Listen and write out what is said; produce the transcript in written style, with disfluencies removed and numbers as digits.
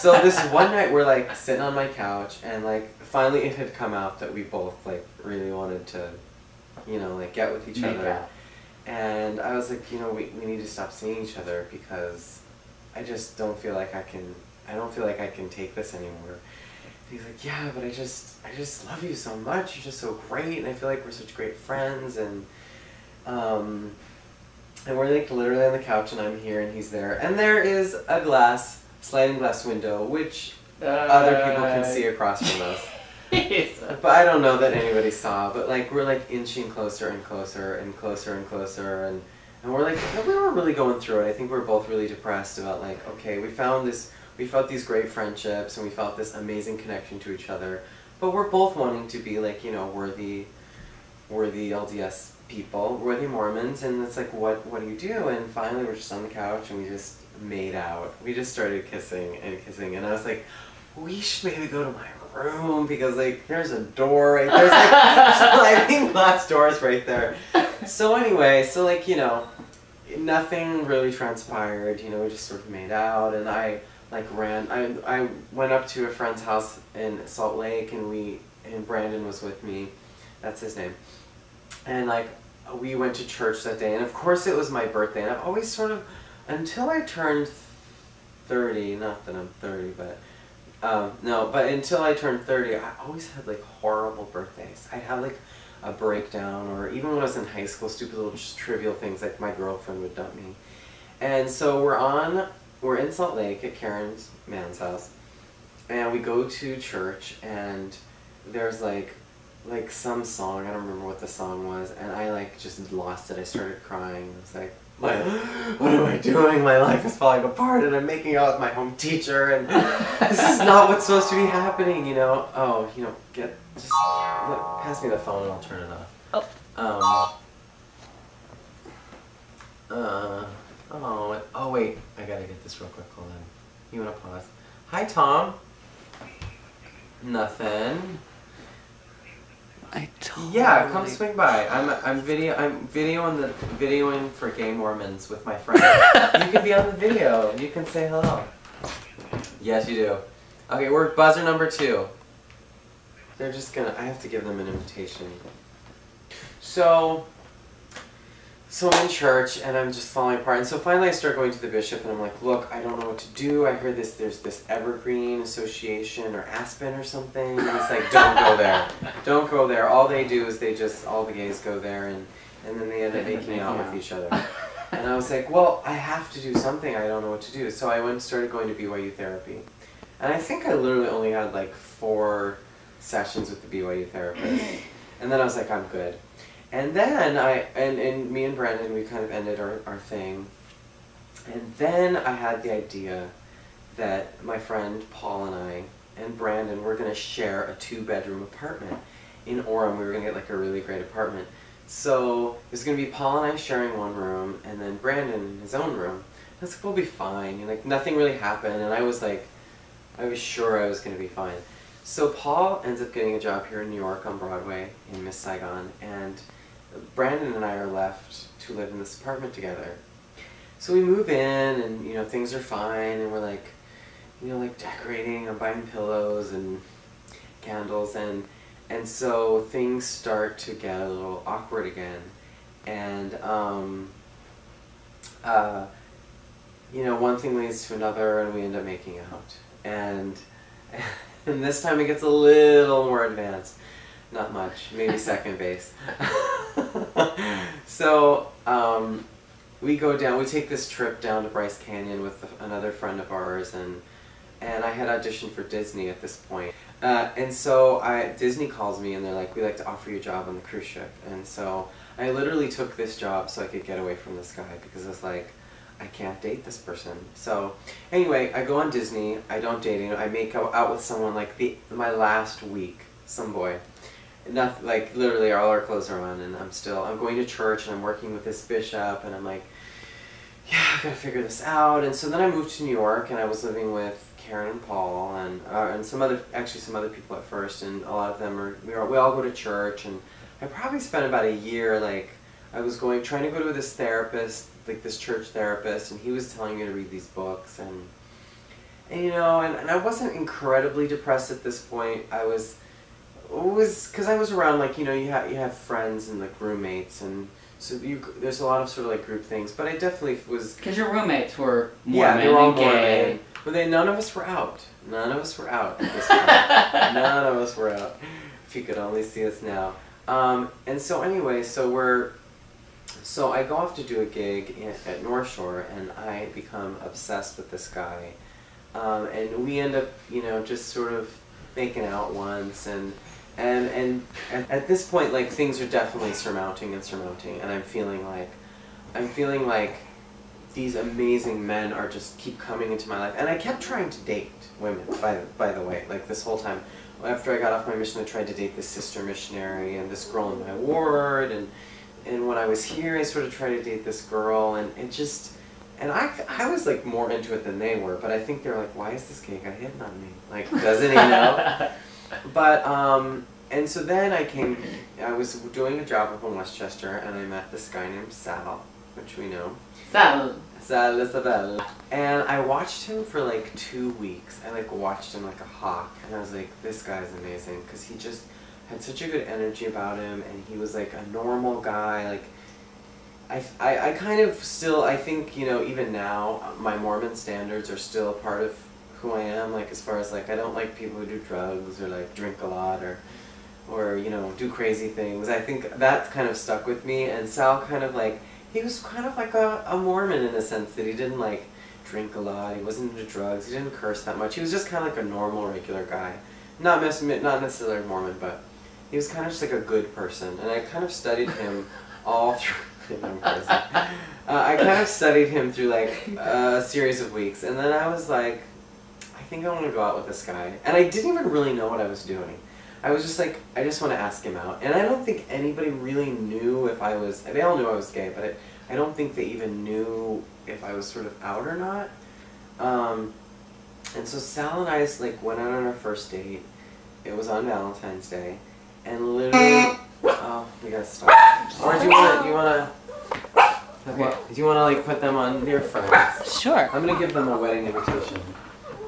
So this one night we're like sitting on my couch, and like finally it had come out that we both like really wanted to, you know, like get with each other. Out. And I was like, you know, we need to stop seeing each other because I just don't feel like I don't feel like I can take this anymore. And he's like, yeah, but I just love you so much. You're just so great, and I feel like we're such great friends, and we're like literally on the couch, and I'm here, and he's there, and there is a sliding glass window, which other people can see across from us. But I don't know that anybody saw, but like we're like inching closer and closer and closer and closer, and we're like, we were really going through it. I think we were both really depressed about like, okay, we felt these great friendships, and we felt this amazing connection to each other, but we're both wanting to be like, you know, worthy LDS people, worthy Mormons, and it's like, what do you do? And finally we're just on the couch, and we just made out. We just started kissing, and I was like, we should maybe go to my room, because like there's a door right there, there's like sliding glass doors right there. So anyway, so like, you know, nothing really transpired, you know, we just sort of made out, and I like I went up to a friend's house in Salt Lake, and Brandon was with me, that's his name, and like we went to church that day, and of course it was my birthday, and I've always sort of, until I turned 30, not that I'm 30, but no, but until I turned 30, I always had like horrible birthdays. I'd have like a breakdown, or even when I was in high school, stupid little just trivial things like my girlfriend would dump me. And so we're in Salt Lake at Karen's man's house, and we go to church, and there's like some song, I don't remember what the song was, and I like just lost it. I started crying. I was like, what am I doing? My life is falling apart, and I'm making out with my home teacher, and this is not what's supposed to be happening, you know? Oh, you know, pass me the phone and I'll turn it off. Oh wait, I gotta get this real quick, hold on. You wanna pause? Hi, Tom. Nothing. I totally... Yeah, come swing by. I'm videoing for gay Mormons with my friend. You can be on the video and you can say hello. Yes, you do. Okay, we're buzzer number 2. They're just gonna, I have to give them an invitation. So I'm in church, and I'm just falling apart, and so finally I start going to the bishop, and I'm like, look, I don't know what to do. I heard there's this Evergreen Association, or Aspen or something, and it's like, don't go there. Don't go there. All they do is all the gays go there, and then they end up making out with each other. And I was like, well, I have to do something. I don't know what to do. So I went and started going to BYU therapy. And I think I literally only had like 4 sessions with the BYU therapist. And then I was like, I'm good. And then and me and Brandon, we kind of ended our thing. And then I had the idea that my friend Paul and I and Brandon were going to share a 2-bedroom apartment in Orem. We were going to get like a really great apartment. So it was going to be Paul and I sharing one room, and then Brandon in his own room. I was like, we'll be fine. And like nothing really happened, and I was sure I was going to be fine. So Paul ends up getting a job here in New York on Broadway in Miss Saigon, and Brandon and I are left to live in this apartment together. So we move in, and you know, things are fine, and we're like, you know, like decorating, I'm buying pillows and candles, and so things start to get a little awkward again. And you know, one thing leads to another, and we end up making out. And this time it gets a little more advanced. Not much, maybe second base. So we take this trip down to Bryce Canyon with another friend of ours, and I had auditioned for Disney at this point. And so Disney calls me, and they're like, we'd like to offer you a job on the cruise ship. And so I literally took this job so I could get away from this guy, because I was like, I can't date this person. So anyway, I go on Disney, I don't date him, I make out with someone like my last week, some boy. Not like literally all our clothes are on, and I'm going to church, and I'm working with this bishop, and I'm like, yeah, I gotta figure this out. And so then I moved to New York, and I was living with Karen and Paul, and some other people at first, and a lot of them we all go to church, and I probably spent about a year, like, I was trying to go to this therapist, like this church therapist, and he was telling me to read these books, And, you know, and I wasn't incredibly depressed at this point. It was because I was around, like, you know, you have friends and, like, roommates, and so there's a lot of sort of, like, group things, but I definitely was... Because your roommates were Mormon, yeah, they were all and gay. Mormon. But none of us were out. None of us were out at this point. None of us were out. If you could only see us now. And so anyway, so I go off to do a gig at North Shore, and I become obsessed with this guy. And we end up, you know, just sort of making out once, and at this point, like, things are definitely surmounting, and I'm feeling like these amazing men are just keep coming into my life. And I kept trying to date women, by the way, like, this whole time. After I got off my mission, I tried to date this sister missionary and this girl in my ward, and when I was here, I sort of tried to date this girl, and it just... And I was, like, more into it than they were, but I think they're like, why is this gay guy hitting on me? Like, doesn't he know? But, and so then I was doing a job up in Westchester, and I met this guy named Sal, which we know. Sal. Sal Isabel. And I watched him for, like, 2 weeks. I, like, watched him like a hawk, and I was like, this guy's amazing, because he just had such a good energy about him, and he was, like, a normal guy, like... I kind of still, I think, you know, even now, my Mormon standards are still a part of who I am, like, as far as, like, I don't like people who do drugs, or, like, drink a lot, or, you know, do crazy things. I think that kind of stuck with me, and Sal kind of, like, he was kind of like a Mormon in a sense, that he didn't, like, drink a lot, he wasn't into drugs, he didn't curse that much, he was just kind of like a normal, regular guy. Not necessarily Mormon, but he was kind of just, like, a good person, and I kind of studied him all through... I kind of studied him through, like, a series of weeks, and then I was like, I think I want to go out with this guy. And I didn't even really know what I was doing. I was just like, I just want to ask him out. And I don't think anybody really knew if I was, they all knew I was gay, but I don't think they even knew if I was sort of out or not. And so Sal and I, like, went out on our first date. It was on Valentine's Day, and literally... Oh, we gotta stop. Or do you wanna... Okay, do you wanna, like, put them on your friends? Sure. I'm gonna give them a wedding invitation.